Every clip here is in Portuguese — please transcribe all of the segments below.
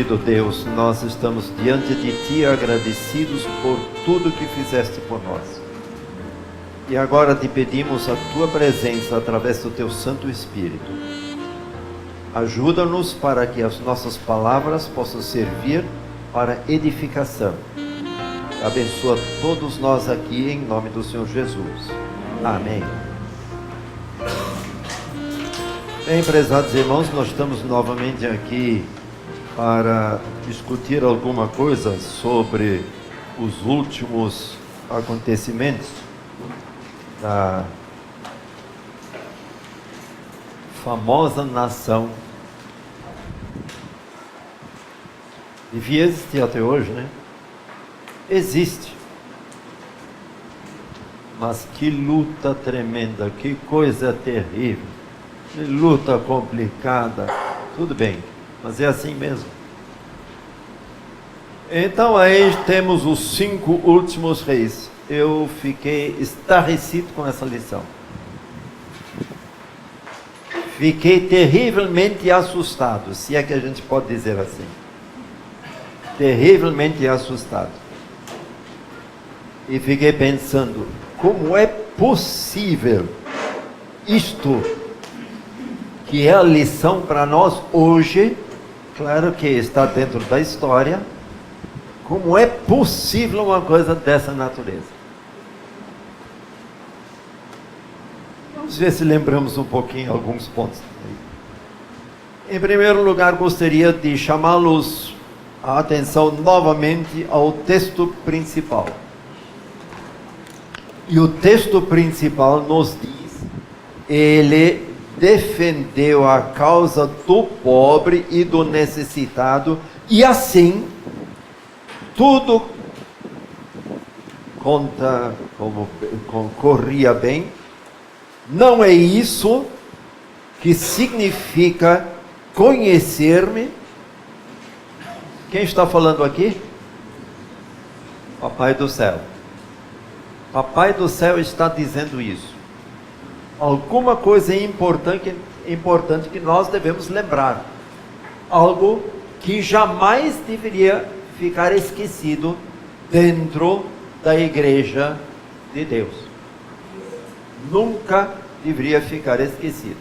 querido Deus, nós estamos diante de Ti agradecidos por tudo que fizeste por nós. E agora te pedimos a Tua presença através do Teu Santo Espírito. Ajuda-nos para que as nossas palavras possam servir para edificação. Abençoa todos nós aqui em nome do Senhor Jesus. Amém. Bem, prezados irmãos, nós estamos novamente aqui para discutir alguma coisa sobre os últimos acontecimentos da famosa nação. Devia existir até hoje, né? Existe. Mas que luta tremenda, que coisa terrível, que luta complicada. Tudo bem, mas é assim mesmo. Então aí temos os 5 últimos reis. Eu fiquei estarrecido com essa lição. Fiquei terrivelmente assustado, se é que a gente pode dizer assim. Terrivelmente assustado. E fiquei pensando, como é possível isto, que é a lição para nós hoje, claro que está dentro da história, como é possível uma coisa dessa natureza? Vamos ver se lembramos um pouquinho alguns pontos. Em primeiro lugar, gostaria de chamá-los a atenção novamente ao texto principal. E o texto principal nos diz: ele defendeu a causa do pobre e do necessitado, e assim tudo corria bem. Não é isso que significa conhecer-me. Quem está falando aqui? Papai do céu. Papai do céu está dizendo isso. Alguma coisa importante que nós devemos lembrar. Algo que jamais deveria ficar esquecido dentro da igreja de Deus. Nunca deveria ficar esquecido.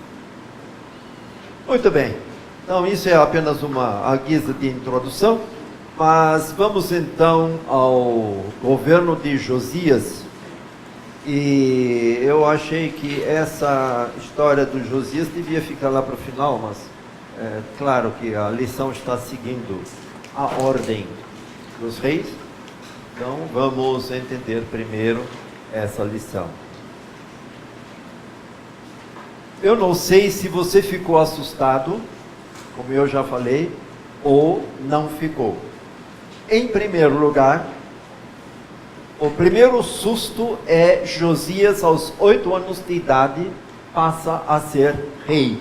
Muito bem. Então isso é apenas a guisa de introdução. Mas vamos então ao governo de Josias. E eu achei que essa história do Josias devia ficar lá para o final, mas claro que a lição está seguindo a ordem dos reis. Então vamos entender primeiro essa lição. Eu não sei se você ficou assustado, como eu já falei, ou não ficou. Em primeiro lugar, o primeiro susto é Josias, aos 8 anos de idade, passa a ser rei.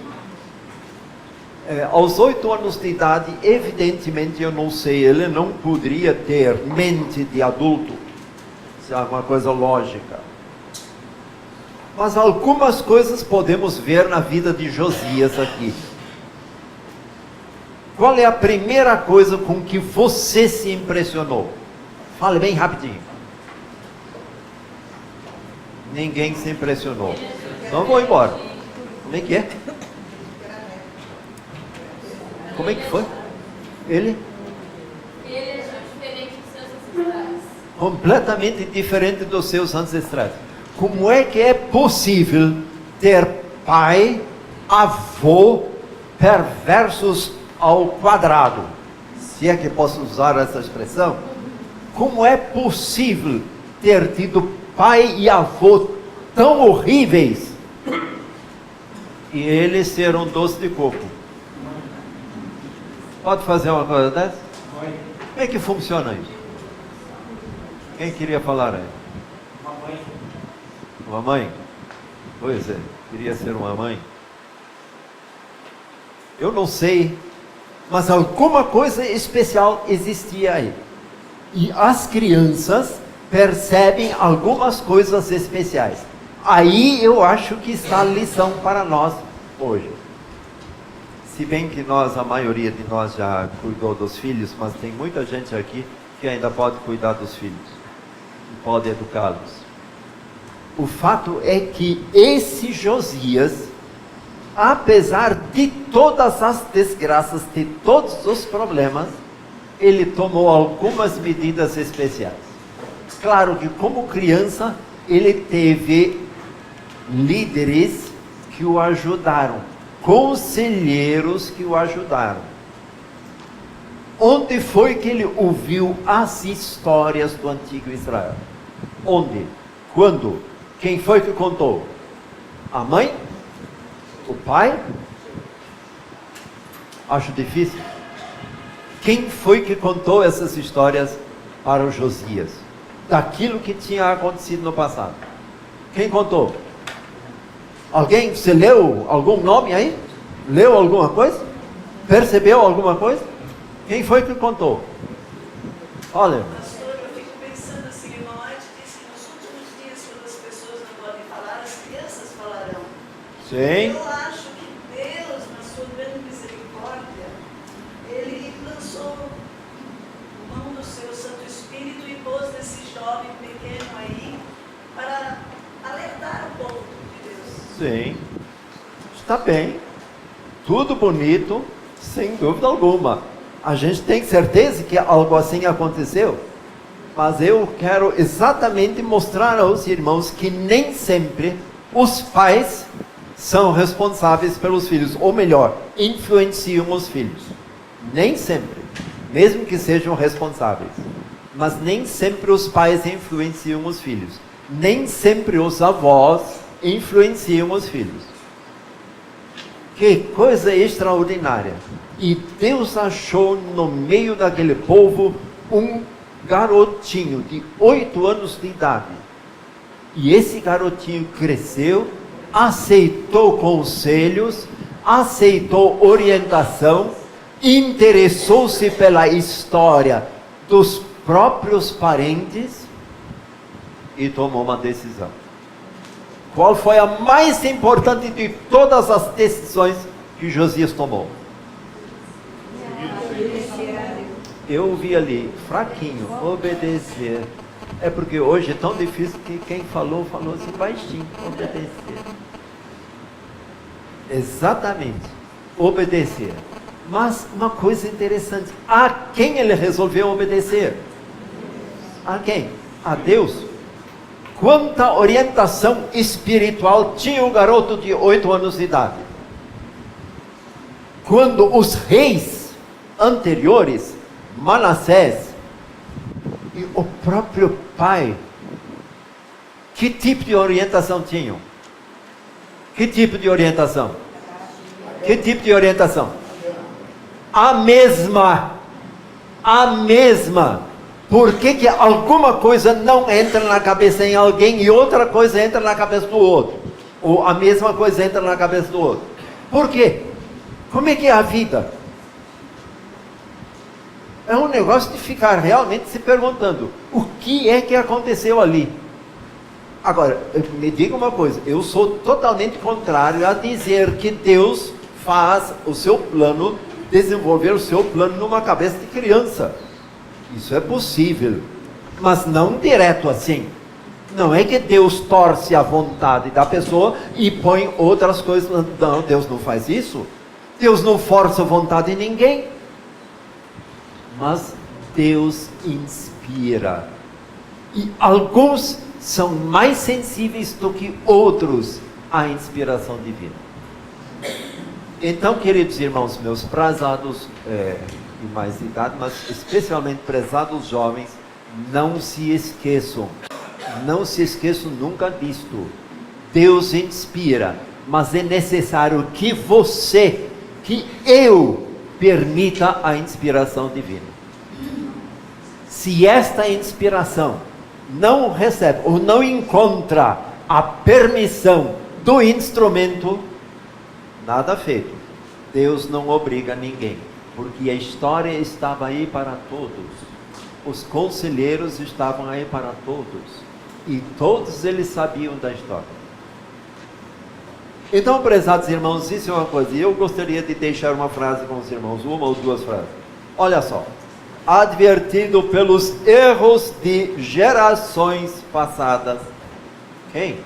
Aos 8 anos de idade, evidentemente, eu não sei, ele não poderia ter mente de adulto. Isso é uma coisa lógica. Mas algumas coisas podemos ver na vida de Josias aqui. Qual é a primeira coisa com que você se impressionou? Fale bem rapidinho. Ninguém se impressionou. Então vou embora. Como é que é? Como é que foi? Ele é diferente dos seus ancestrais. Completamente diferente dos seus ancestrais. Como é que é possível ter pai, avô, perversos ao quadrado? Se é que posso usar essa expressão. Como é possível ter tido pai e avô tão horríveis e eles ser um doce de coco? Pode fazer uma coisa dessa? Como é que funciona isso? Quem queria falar aí? Uma mãe. Uma mãe? Pois é, queria ser uma mãe. Eu não sei, mas alguma coisa especial existia aí. E as crianças percebem algumas coisas especiais. Aí eu acho que está a lição para nós hoje. Se bem que a maioria de nós já cuidou dos filhos, mas tem muita gente aqui que ainda pode cuidar dos filhos, e pode educá-los. O fato é que esse Josias, apesar de todas as desgraças, de todos os problemas, ele tomou algumas medidas especiais. Claro que como criança, ele teve líderes que o ajudaram, conselheiros que o ajudaram. Onde foi que ele ouviu as histórias do antigo Israel? Onde? Quando? Quem foi que contou? A mãe? O pai? Acho difícil. Quem foi que contou essas histórias para o Josias? Daquilo que tinha acontecido no passado. Quem contou? Alguém? Você leu algum nome aí? Leu alguma coisa? Percebeu alguma coisa? Quem foi que contou? Olha. Pastor, eu fico pensando assim, irmão, Arte disse que nos últimos dias, quando as pessoas não podem falar, as crianças falarão. Sim. Eu acho que Deus, na sua grande misericórdia, Ele lançou mão do seu Santo Espírito e pôs nesse jovem pequeno aí para alertar o povo de Deus. Sim. Está bem. Tudo bonito, sem dúvida alguma. A gente tem certeza que algo assim aconteceu, mas eu quero exatamente mostrar aos irmãos que nem sempre os pais são responsáveis pelos filhos, ou melhor, influenciam os filhos. Nem sempre, mesmo que sejam responsáveis, mas nem sempre os pais influenciam os filhos, nem sempre os avós influenciam os filhos. Que coisa extraordinária! E Deus achou no meio daquele povo um garotinho de 8 anos de idade. E esse garotinho cresceu, aceitou conselhos, aceitou orientação, interessou-se pela história dos próprios parentes e tomou uma decisão. Qual foi a mais importante de todas as decisões que Josias tomou? Eu ouvi ali, fraquinho, obedecer. É porque hoje é tão difícil que quem falou assim baixinho, obedecer. Exatamente, obedecer. Mas uma coisa interessante, a quem ele resolveu obedecer? A quem? A Deus. Quanta orientação espiritual tinha um garoto de 8 anos de idade? Quando os reis anteriores, Manassés e o próprio pai, que tipo de orientação tinham? Que tipo de orientação? Que tipo de orientação? A mesma. Por que alguma coisa não entra na cabeça em alguém e outra coisa entra na cabeça do outro? Ou a mesma coisa entra na cabeça do outro? Por quê? Como é que é a vida? É um negócio de ficar realmente se perguntando, o que é que aconteceu ali? Agora, me diga uma coisa, eu sou totalmente contrário a dizer que Deus faz o seu plano, desenvolver o seu plano numa cabeça de criança. Isso é possível, mas não direto assim. Não é que Deus torce a vontade da pessoa e põe outras coisas. Não, Deus não faz isso. Deus não força a vontade de ninguém. Mas Deus inspira. E alguns são mais sensíveis do que outros à inspiração divina. Então, queridos irmãos meus, prezados de mais idade, mas especialmente prezados jovens, não se esqueçam nunca disto. Deus inspira, mas é necessário que eu permita a inspiração divina. Se esta inspiração não recebe ou não encontra a permissão do instrumento, nada feito. Deus não obriga ninguém, porque a história estava aí para todos. Os conselheiros estavam aí para todos, e todos eles sabiam da história. Então, prezados irmãos, isso é uma coisa. E eu gostaria de deixar uma frase com os irmãos, uma ou duas frases. Olha só. Advertido pelos erros de gerações passadas. Quem?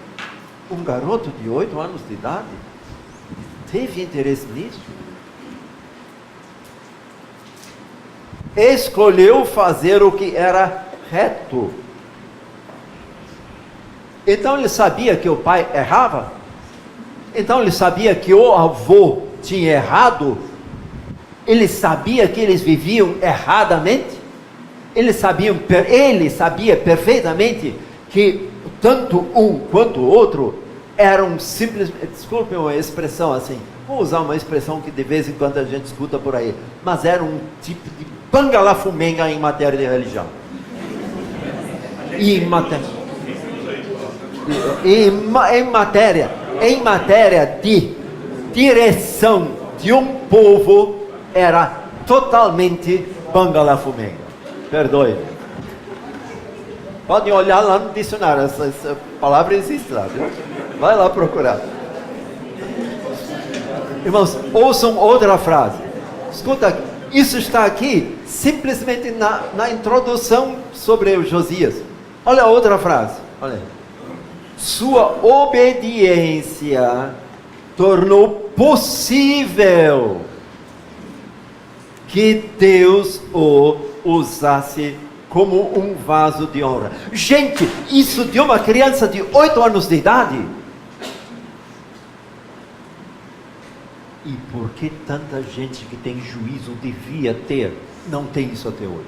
Um garoto de 8 anos de idade? Teve interesse nisso? Escolheu fazer o que era reto. Então ele sabia que o pai errava? Então ele sabia que o avô tinha errado? Ele sabia que eles viviam erradamente? Ele sabia perfeitamente que tanto um quanto o outro eram simples, desculpe uma expressão assim, vou usar uma expressão que de vez em quando a gente escuta por aí, mas era um tipo de bangalafumenga em matéria de religião. E em matéria de direção de um povo, era totalmente bangalafumenga. Perdoe. Podem olhar lá no dicionário, essa palavra existe lá, viu? Vai lá procurar. Irmãos, ouçam outra frase. Escuta, isso está aqui simplesmente na introdução sobre o Josias. Olha a outra frase. Olha aí. Sua obediência tornou possível que Deus o usasse como um vaso de honra. Gente, isso de uma criança de 8 anos de idade? E por que tanta gente que tem juízo devia ter, não tem isso até hoje?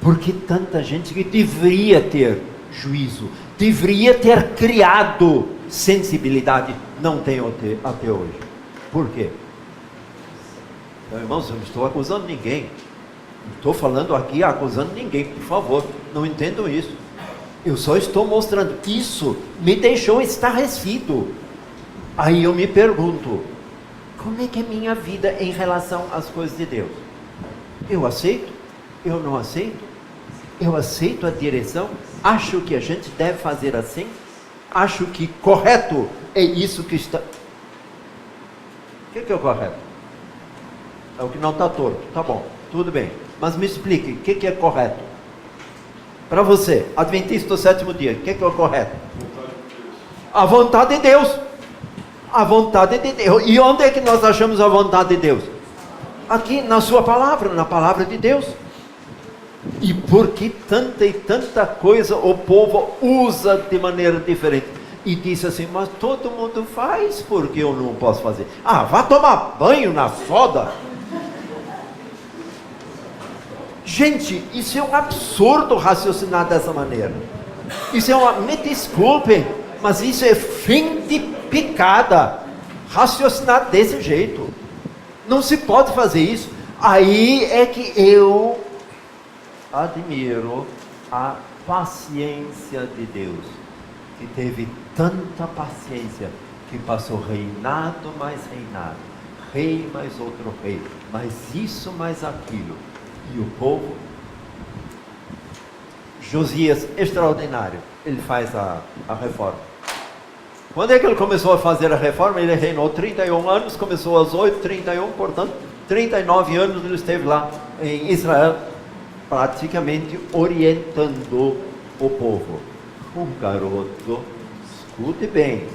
Por que tanta gente que deveria ter juízo, deveria ter criado sensibilidade, não tem até hoje? Por quê? Então, irmãos, eu não estou acusando ninguém. Não estou falando aqui acusando ninguém, por favor, não entendam isso. Eu só estou mostrando que isso me deixou estarrecido. Aí eu me pergunto, como é que é minha vida em relação às coisas de Deus? Eu aceito? Eu não aceito? Eu aceito a direção? Acho que a gente deve fazer assim? Acho que correto é isso que está... O que é o correto? É o que não está torto. Tá bom, tudo bem. Mas me explique, o que é correto? Para você, adventista do sétimo dia, o que é o correto? A vontade de Deus. A vontade de Deus. E onde é que nós achamos a vontade de Deus? Aqui na sua palavra, na palavra de Deus. E por que tanta e tanta coisa o povo usa de maneira diferente? E diz assim, mas todo mundo faz, por que eu não posso fazer? Ah, vá tomar banho na soda. Gente, isso é um absurdo raciocinar dessa maneira. Isso é me desculpem, mas isso é fim de picada. Raciocinar desse jeito. Não se pode fazer isso. Aí é que eu admiro a paciência de Deus, que teve tanta paciência, que passou reinado mais reinado, rei mais outro rei, mais isso mais aquilo. E o povo, Josias, extraordinário, ele faz a reforma. Quando é que ele começou a fazer a reforma? Ele reinou 31 anos, começou aos 8, 31, portanto, 39 anos ele esteve lá em Israel, praticamente orientando o povo. Um garoto, escute bem,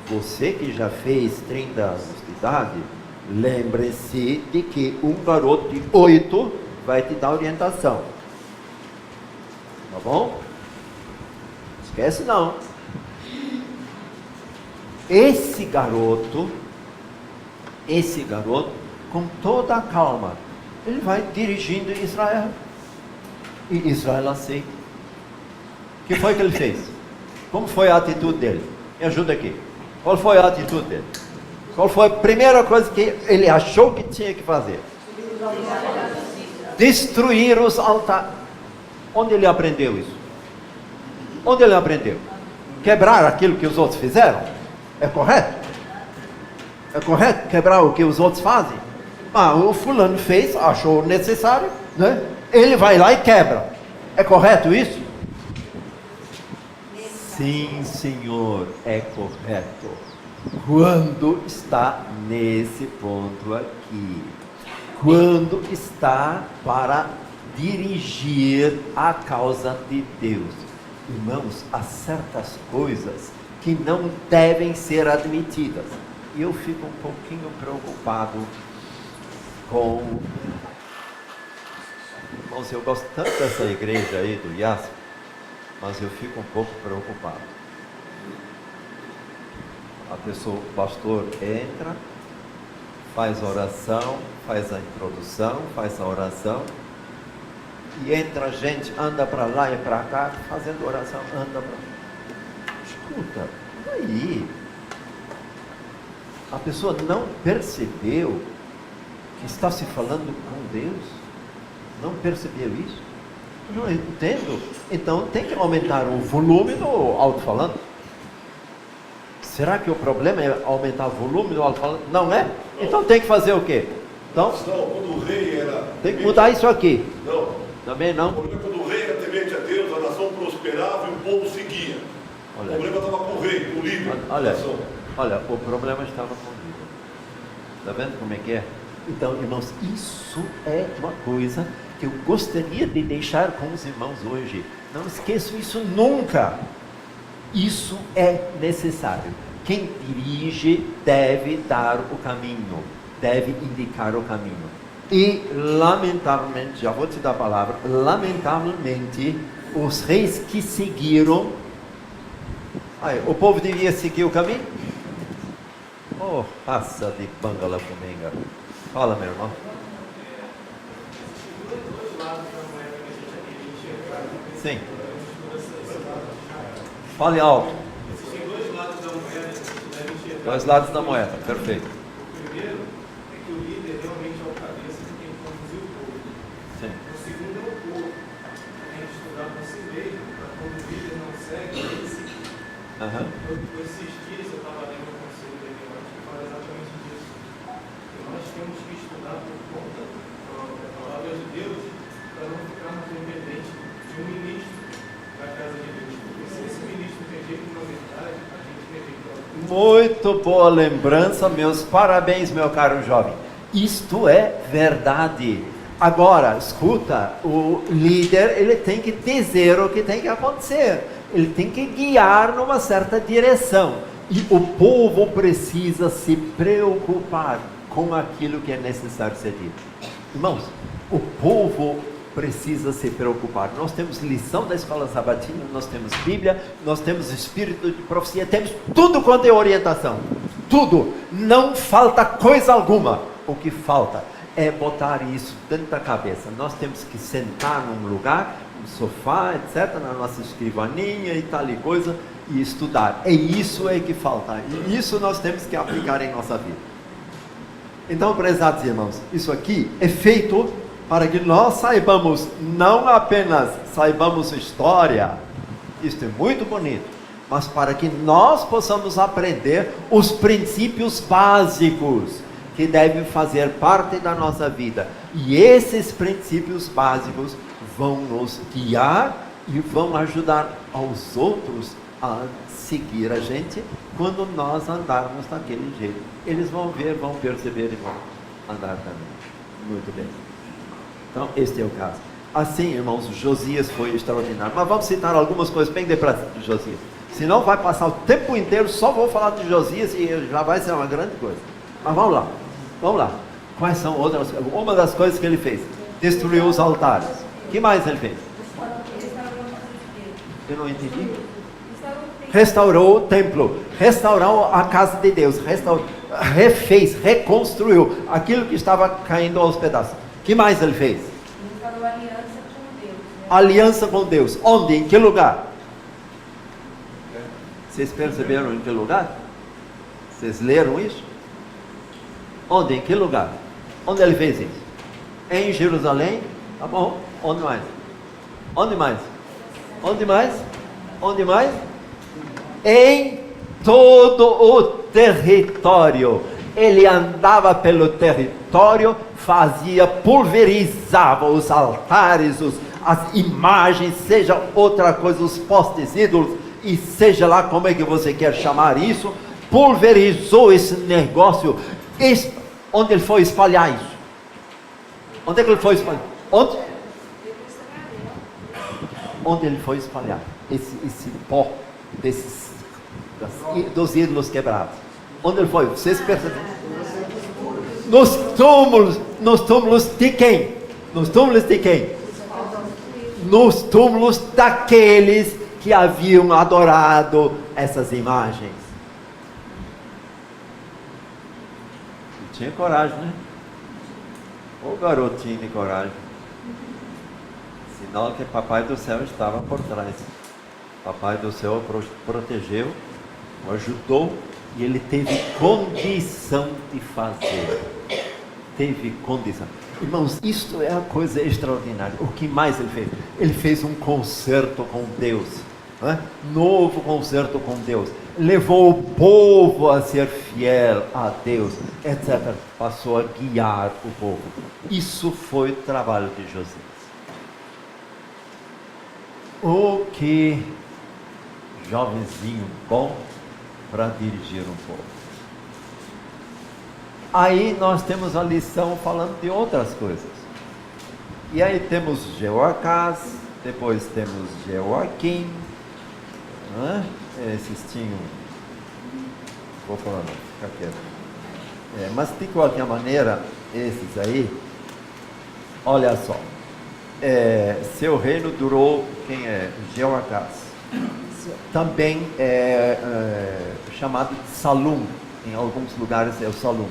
você que já fez 30 anos de idade, lembre-se de que um garoto de 8 vai te dar orientação. Tá bom? Esquece não. Esse garoto, com toda a calma, ele vai dirigindo Israel. E Israel aceita. O que foi que ele fez? Como foi a atitude dele? Me ajuda aqui. Qual foi a atitude dele? Qual foi a primeira coisa que ele achou que tinha que fazer? Destruir os altares. Onde ele aprendeu isso? Onde ele aprendeu? Quebrar aquilo que os outros fizeram? É correto? É correto quebrar o que os outros fazem? Ah, o fulano fez, achou necessário, né? Ele vai lá e quebra. É correto isso? Sim, senhor, é correto. Quando está nesse ponto aqui, quando está para dirigir a causa de Deus. Irmãos, há certas coisas que não devem ser admitidas. E eu fico um pouquinho preocupado com... Irmãos, eu gosto tanto dessa igreja aí do Yasser, mas eu fico um pouco preocupado. A pessoa, o pastor entra, faz a oração, faz a introdução, faz a oração, e entra gente, anda para lá e para cá, fazendo oração, anda para... Escuta, aí, a pessoa não percebeu que está se falando com Deus? Não percebeu isso? Não entendo. Então tem que aumentar o volume do alto-falante. Será que o problema é aumentar o volume do alto-falante? Não é? Então tem que fazer o quê? Então, quando o rei era... Tem que mudar isso aqui. Não. Também não? O problema é quando o rei era temente a Deus, a nação prosperava e o povo seguia. Olha. O problema estava com o rei, com o líder da nação. Olha, o problema estava com o líder. Está vendo como é que é? Então, irmãos, isso é uma coisa que eu gostaria de deixar com os irmãos hoje. Não esqueçam isso nunca. Isso é necessário. Quem dirige deve dar o caminho, deve indicar o caminho. E, lamentavelmente, já vou te dar a palavra, lamentavelmente, os reis que seguiram, o povo devia seguir o caminho? Oh, raça de Bangala Fumenga. Fala, meu irmão. Sim. Fale alto. Existem dois lados da moeda que você deve enxergar. Dois lados da moeda, perfeito. O primeiro é que o líder realmente é o cabeça que tem que conduzir o povo. Sim. O segundo é o povo. Tem que estudar com si mesmo, para quando o líder não segue, ele seguir. Esses dias eu estava lendo um conselho da igreja que fala exatamente disso. Que nós temos que estudar por conta da palavra de Deus para não ficarmos dependentes de um ministro da casa de Deus. Porque se esse ministro rejeita uma verdade, a gente rejeita outra. Muito boa lembrança, meus parabéns, meu caro jovem. Isto é verdade. Agora, escuta, o líder, ele tem que dizer o que tem que acontecer. Ele tem que guiar numa certa direção. E o povo precisa se preocupar com aquilo que é necessário ser dito. Irmãos, o povo precisa se preocupar. Nós temos lição da escola sabatina, nós temos Bíblia, nós temos espírito de profecia, temos tudo quanto é orientação. Tudo. Não falta coisa alguma. O que falta é botar isso dentro da cabeça. Nós temos que sentar num lugar, no sofá, etc., na nossa escrivaninha e tal e coisa, e estudar. É isso é que falta. E isso nós temos que aplicar em nossa vida. Então, prezados irmãos, isso aqui é feito para que nós saibamos, não apenas saibamos história, isso é muito bonito, mas para que nós possamos aprender os princípios básicos que devem fazer parte da nossa vida. E esses princípios básicos vão nos guiar e vão ajudar aos outros a seguir a gente quando nós andarmos daquele jeito. Eles vão ver, vão perceber e vão andar também. Muito bem. Então, este é o caso. Assim, irmãos, Josias foi extraordinário. Mas vamos citar algumas coisas bem depressa de Josias. Senão vai passar o tempo inteiro, só vou falar de Josias e já vai ser uma grande coisa. Mas vamos lá. Vamos lá. Quais são outras coisas? Uma das coisas que ele fez: destruiu os altares. O que mais ele fez? Eu não entendi. Restaurou o templo. Restaurou a casa de Deus. Refez, reconstruiu aquilo que estava caindo aos pedaços. O que mais ele fez? Ele falou aliança com Deus. Né? Aliança com Deus. Onde? Em que lugar? Vocês perceberam em que lugar? Vocês leram isso? Onde? Em que lugar? Onde ele fez isso? Em Jerusalém? Tá bom. Onde mais? Onde mais? Onde mais? Onde mais? Em todo o território. Ele andava pelo território, fazia, pulverizava os altares, as imagens, seja outra coisa, os postes ídolos, e seja lá como é que você quer chamar isso, pulverizou esse negócio. Onde ele foi espalhar isso? Onde é que ele foi espalhar? Onde ele foi espalhar esse pó dos ídolos quebrados? Onde ele foi? Vocês percebem? Nos túmulos de quem? Nos túmulos de quem? Nos túmulos daqueles que haviam adorado essas imagens. E tinha coragem, né? O garotinho de coragem. Sinal que Papai do Céu estava por trás. Papai do Céu o protegeu, o ajudou, e ele teve condição de fazer. Teve condição. Irmãos, isto é a coisa extraordinária. O que mais ele fez? Ele fez um concerto com Deus. Novo concerto com Deus. Levou o povo a ser fiel a Deus, etc. Passou a guiar o povo. Isso foi o trabalho de Josias. Que jovenzinho bom para dirigir um povo. Aí nós temos a lição falando de outras coisas. E aí temos Jeoacás, depois temos Jeoaquim. Esses tinham... Vou falar não, fica quieto. Mas de qualquer maneira, esses aí, olha só. Seu reino durou, quem é? Jeoacás. Também chamado de Salum. Em alguns lugares é o Salum.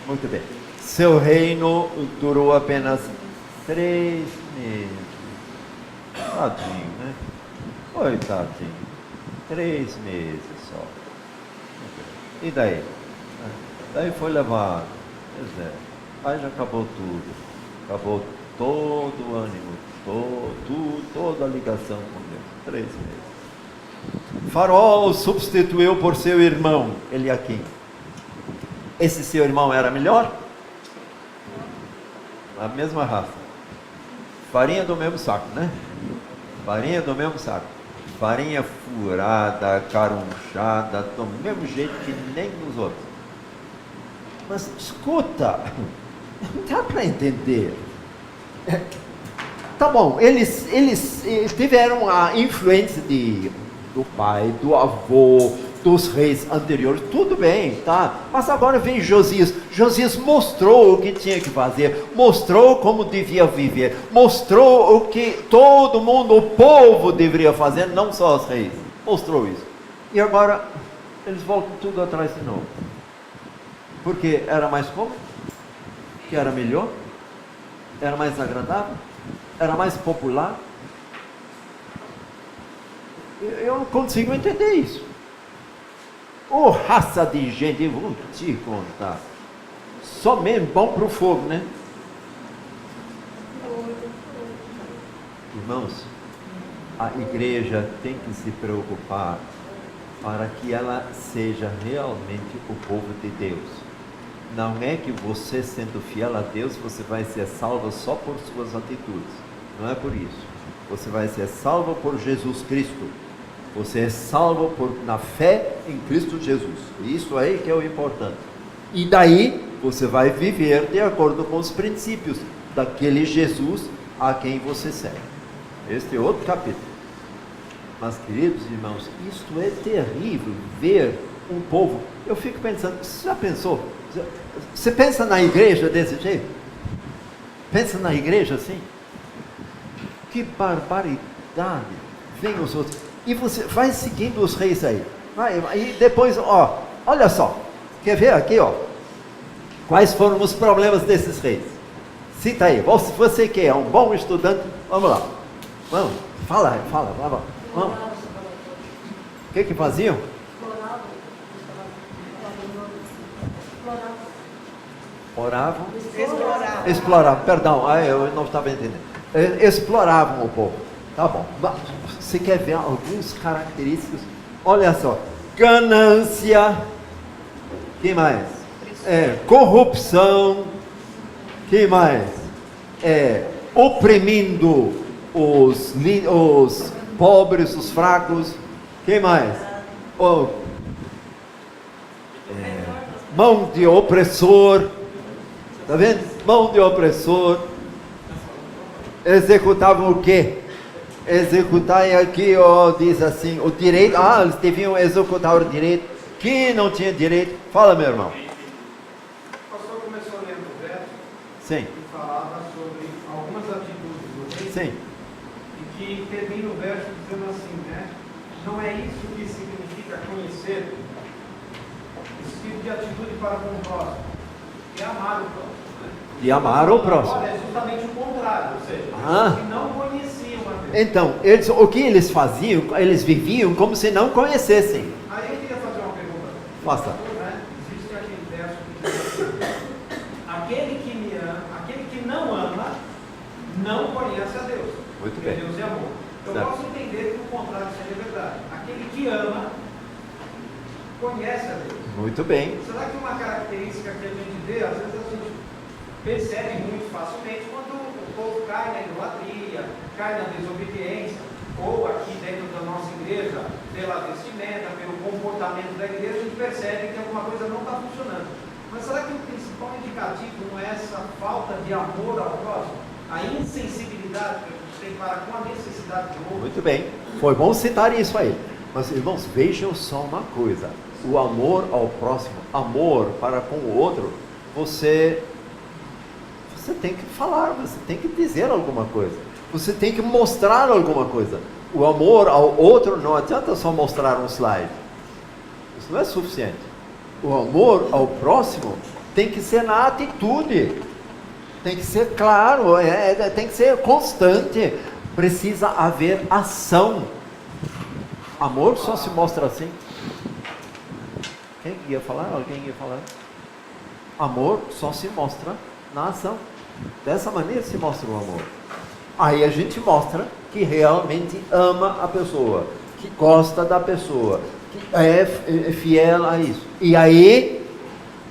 Muito bem. Seu reino durou apenas 3 meses. Tadinho, né? Coitadinho. 3 meses só. E daí? Daí foi levado. Pois é. Aí já acabou tudo. Acabou todo o ânimo, toda a ligação com Deus. 3 meses. Faraó o substituiu por seu irmão, Eliaquim. Esse seu irmão era melhor? A mesma raça. Farinha do mesmo saco, né? Farinha do mesmo saco. Farinha furada, carunchada, do mesmo jeito que nem nos outros. Mas escuta, não dá para entender. Tá bom, eles tiveram a influência do pai, do avô, dos reis anteriores, tudo bem, tá? Mas agora vem Josias. Josias mostrou o que tinha que fazer, mostrou como devia viver, mostrou o que todo mundo, o povo deveria fazer, não só os reis. Mostrou isso. E agora eles voltam tudo atrás de novo. Porque era mais cômodo? Que era melhor? Era mais agradável? Era mais popular? Eu não consigo entender isso. Raça de gente, eu vou te contar. Só mesmo bom para o fogo, né? Irmãos, a igreja tem que se preocupar para que ela seja realmente o povo de Deus. Não é que você, sendo fiel a Deus, você vai ser salvo só por suas atitudes. Não é por isso. Você vai ser salvo por Jesus Cristo. Você é salvo na fé em Cristo Jesus. Isso aí que é o importante. E daí você vai viver de acordo com os princípios daquele Jesus a quem você segue. Este é outro capítulo. Mas, queridos irmãos, isto é terrível, ver um povo. Eu fico pensando, você já pensou? Você pensa na igreja desse jeito? Pensa na igreja assim? Que barbaridade. Vem os outros. E você vai seguindo os reis aí. E depois, olha só. Quer ver aqui, quais foram os problemas desses reis? Cita aí. Você que é um bom estudante, vamos lá. Vamos, fala, vamos. O que faziam? Exploravam, perdão, eu não estava entendendo. Exploravam o povo. Tá bom. Você quer ver algumas características? Olha só. Ganância. Que mais? Corrupção. Que mais? Oprimindo os pobres, os fracos. Que mais? mão de opressor. Está vendo? Mão de opressor. Executavam o quê? Executar aqui, ó, diz assim, o direito. Ah, eles deviam executar o direito. Que não tinha direito. Fala, meu irmão. O pastor começou lendo o verso. Sim. E falava sobre algumas atitudes do rei. Sim. E que termina o verso dizendo assim, né? Não é isso que significa conhecer. Esse tipo de atitude para com o próximo. E amar o próximo. Né? De amar o próximo. Agora é justamente o contrário. Ou seja, Ah. que não conheciam a Deus. Então, o que eles faziam? Eles viviam como se não conhecessem. Aí eu queria fazer uma pergunta. Faça. Né? Existe aquele verso que diz assim, aquele que me ama, aquele que não ama, não conhece a Deus. Muito Porque bem. Deus é amor. Eu Certo. posso entender que o contrário seja verdade. Aquele que ama, conhece a Deus. Muito bem. Será que uma característica que a gente vê, às vezes a gente percebe muito facilmente quando o povo cai na idolatria, cai na desobediência, ou aqui dentro da nossa igreja, pela vestimenta, pelo comportamento da igreja, a gente percebe que alguma coisa não está funcionando. Mas será que o principal indicativo não é essa falta de amor ao próximo? A insensibilidade que a gente tem para com a necessidade do outro? Muito bem. Foi bom citar isso aí. Mas, irmãos, vejam só uma coisa. O amor ao próximo, amor para com o outro, você tem que falar, você tem que dizer alguma coisa. Você tem que mostrar alguma coisa. O amor ao outro não adianta só mostrar um slide. Isso não é suficiente. O amor ao próximo tem que ser na atitude. Tem que ser claro, tem que ser constante. Precisa haver ação. Amor só se mostra assim. Quem ia falar? Alguém ia falar? Amor só se mostra na ação. Dessa maneira se mostra o amor. Aí a gente mostra que realmente ama a pessoa, que gosta da pessoa, que é fiel a isso. E aí,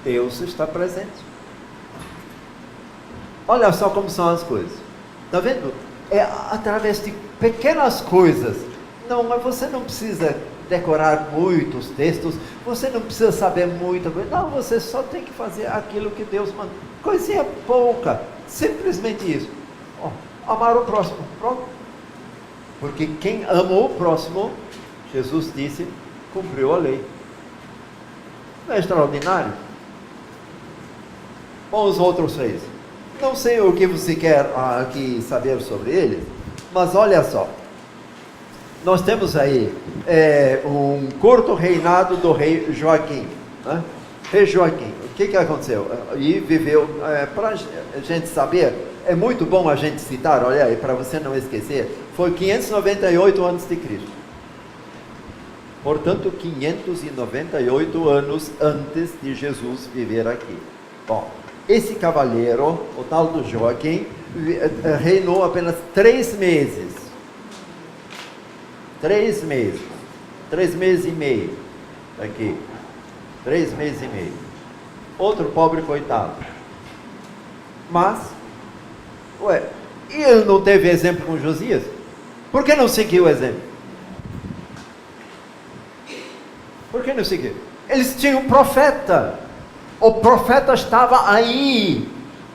Deus está presente. Olha só como são as coisas. Está vendo? É através de pequenas coisas. Não, mas você não precisa decorar muitos textos, você não precisa saber muita coisa. Não, você só tem que fazer aquilo que Deus manda. Coisinha pouca. Simplesmente isso. Amar o próximo. Pronto. Porque quem amou o próximo, Jesus disse, cumpriu a lei. Não é extraordinário? Ou os outros seis? Não sei o que você quer aqui saber sobre eles, mas olha só. Nós temos aí um curto reinado do rei Joaquim. Né? Rei Joaquim, o que aconteceu? E viveu, para a gente saber, é muito bom a gente citar, olha aí, para você não esquecer, foi 598 a.C. Portanto, 598 anos antes de Jesus viver aqui. Bom, esse cavaleiro, o tal do Joaquim, reinou apenas 3 meses. 3 meses. 3 meses e meio. Aqui. 3 meses e meio. Outro pobre coitado. Mas, e ele não teve exemplo com Josias? Por que não seguiu o exemplo? Por que não seguiu? Eles tinham um profeta. O profeta estava aí,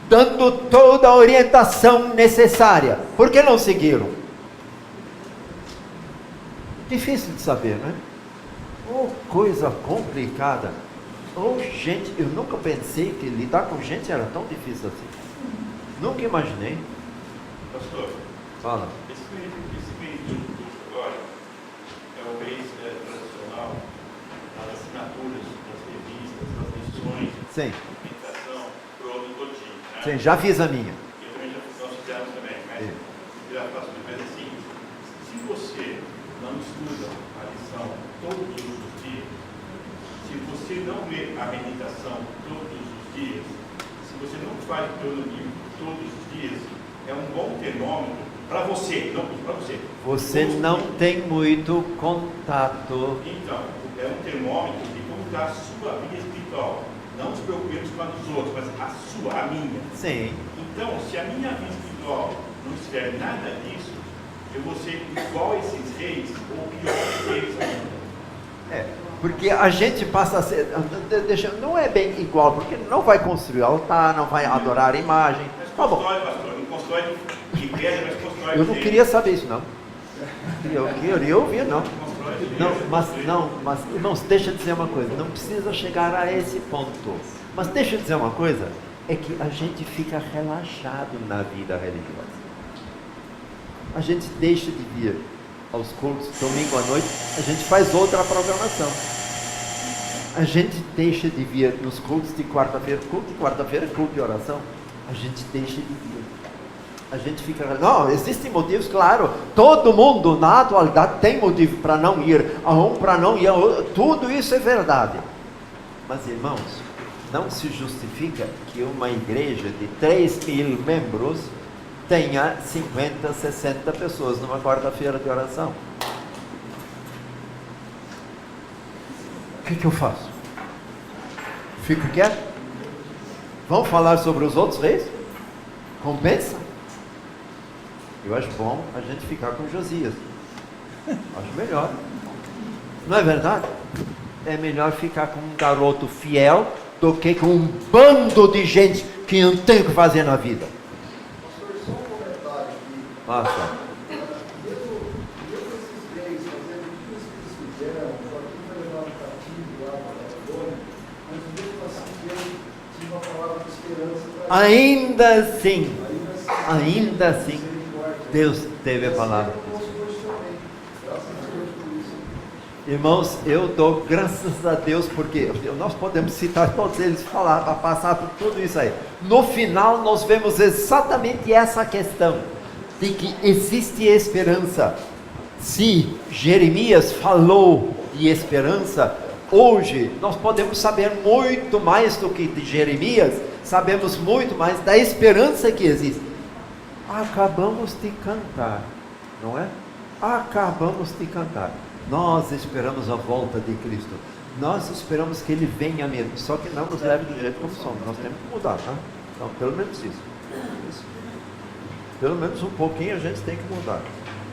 dando toda a orientação necessária. Por que não seguiram? Difícil de saber, né? Coisa complicada. Gente, eu nunca pensei que lidar com gente era tão difícil assim. Nunca imaginei. Pastor, Fala. esse meio agora é o mês tradicional das assinaturas, das revistas, das lições, Sim. meditação, pro ano todinho, né? Sim, já fiz a minha. Eu também nós fizemos também, mas já faço mas assim, se você não estuda a lição todos os dias, se você não lê a meditação todos os dias, se você não faz o teu livro todos os dias, é um bom termômetro para você, não para você. Você não tem muito contato. Então, é um termômetro de como está a sua vida espiritual. Não nos preocupemos com a dos outros, mas a sua, a minha. Sim. Então, se a minha vida espiritual não estiver nada disso, eu vou ser igual a esses reis, ou pior que eles ainda. Porque a gente passa a ser, não é bem igual, porque não vai construir altar, não vai adorar a imagem. Mas constrói, pastor, não constrói de pedra, mas constrói de Eu não jeito. queria saber isso, não. Eu queria ouvir, não. Constrói de Não, jeito. mas irmãos, deixa eu dizer uma coisa, não precisa chegar a esse ponto. Mas deixa eu dizer uma coisa, é que a gente fica relaxado na vida religiosa. A gente deixa de vir aos cultos, domingo à noite, a gente faz outra programação. A gente deixa de vir nos cultos de quarta-feira, culto de oração, a gente deixa de vir. A gente fica, não, existem motivos, claro, todo mundo na atualidade tem motivo para não ir a um, para não ir a outro, tudo isso é verdade. Mas irmãos, não se justifica que uma igreja de 3.000 membros tenha 50, 60 pessoas numa quarta-feira de oração. O que eu faço? Fico quieto? Vamos falar sobre os outros reis? Compensa? Eu acho bom a gente ficar com Josias. Acho melhor. Não é verdade? É melhor ficar com um garoto fiel do que com um bando de gente que não tem o que fazer na vida. Pastor, só um comentário aqui. Passa. Mesmo esses reis fazendo tudo isso que eles fizeram, Joaquim foi levado cativo lá para a Babilônia, mas mesmo assim Deus tinha uma palavra de esperança para eles. Ainda assim, Deus teve a palavra. Irmãos, eu dou graças a Deus, porque nós podemos citar todos eles, falar, passar por tudo isso aí. No final, nós vemos exatamente essa questão, de que existe esperança. Se Jeremias falou de esperança, hoje nós podemos saber muito mais do que de Jeremias, sabemos muito mais da esperança que existe. Acabamos de cantar, não é? Acabamos de cantar. Nós esperamos a volta de Cristo. Nós esperamos que Ele venha mesmo. Só que não nos leve do jeito como somos. Nós temos que mudar, tá? Então, pelo menos isso. Pelo menos um pouquinho a gente tem que mudar.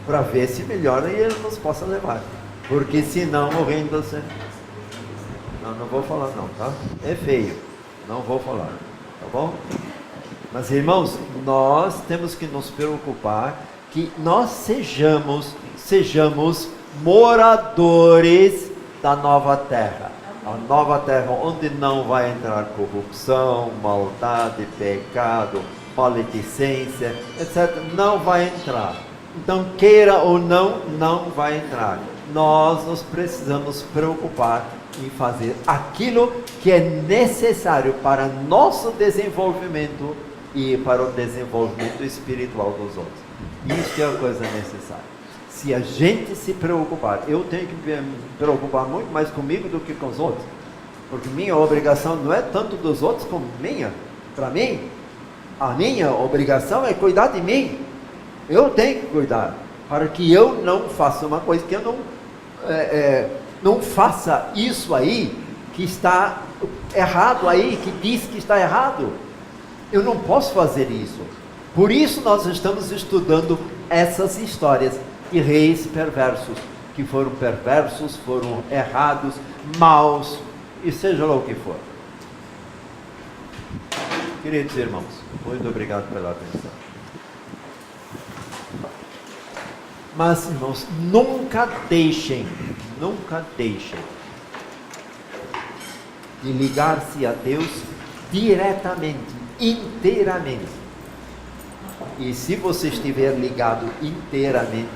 Para ver se melhora e Ele nos possa levar. Porque senão morrendo assim. Não vou falar não, tá? É feio. Não vou falar. Tá bom? Mas irmãos, nós temos que nos preocupar que nós sejamos moradores da nova terra. A nova terra onde não vai entrar corrupção, maldade, pecado, maledicência, etc. Não vai entrar. Então, queira ou não, não vai entrar. Nós nos precisamos preocupar em fazer aquilo que é necessário para nosso desenvolvimento e para o desenvolvimento espiritual dos outros. Isso é a coisa necessária. Se a gente se preocupar, eu tenho que me preocupar muito mais comigo do que com os outros, porque minha obrigação não é tanto dos outros como minha. Para mim, a minha obrigação é cuidar de mim. Eu tenho que cuidar, para que eu não faça uma coisa que eu não faça isso aí, que está errado aí, que diz que está errado. Eu não posso fazer isso. Por isso nós estamos estudando essas histórias de reis perversos, que foram perversos, foram errados, maus, e seja lá o que for. Queridos irmãos, muito obrigado pela atenção. Mas, irmãos, nunca deixem de ligar-se a Deus diretamente, inteiramente. E se você estiver ligado inteiramente,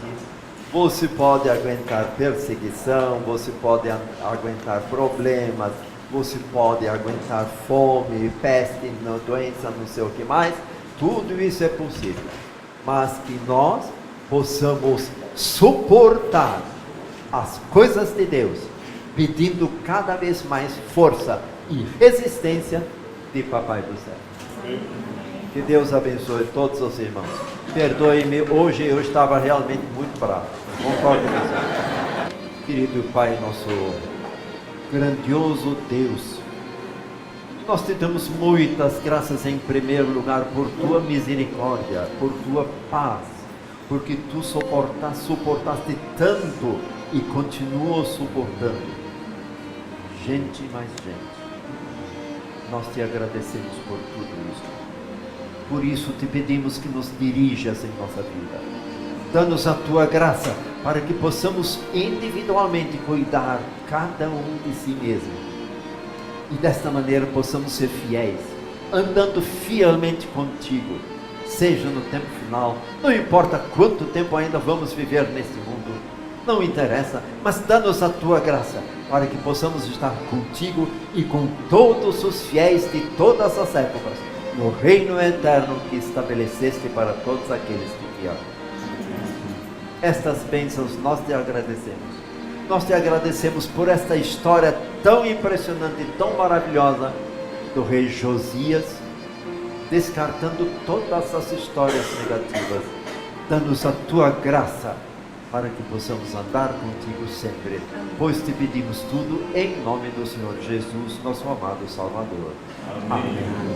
você pode aguentar perseguição, você pode aguentar problemas, você pode aguentar fome, peste, doença, não sei o que mais. Tudo isso é possível. Mas que nós possamos suportar as coisas de Deus, pedindo cada vez mais força e resistência de Papai do Céu. Que Deus abençoe todos os irmãos. Perdoe-me, hoje eu estava realmente muito bravo. Concordo com você. Querido Pai, nosso grandioso Deus, nós te damos muitas graças em primeiro lugar por tua misericórdia, por tua paz, porque tu suportaste tanto e continuas suportando. gente e mais gente. Nós te agradecemos por tudo isso. Por isso te pedimos que nos dirijas em nossa vida. Dá-nos a tua graça para que possamos individualmente cuidar cada um de si mesmo. E desta maneira possamos ser fiéis, andando fielmente contigo, seja no tempo final, não importa quanto tempo ainda vamos viver neste mundo, não interessa, mas dá-nos a tua graça para que possamos estar contigo e com todos os fiéis de todas as épocas, no reino eterno que estabeleceste para todos aqueles que te amam. Estas bênçãos nós te agradecemos. Nós te agradecemos por esta história tão impressionante e tão maravilhosa do rei Josias, descartando todas as histórias negativas. Dá-nos a tua graça para que possamos andar contigo sempre, pois te pedimos tudo em nome do Senhor Jesus, nosso amado Salvador. Amém.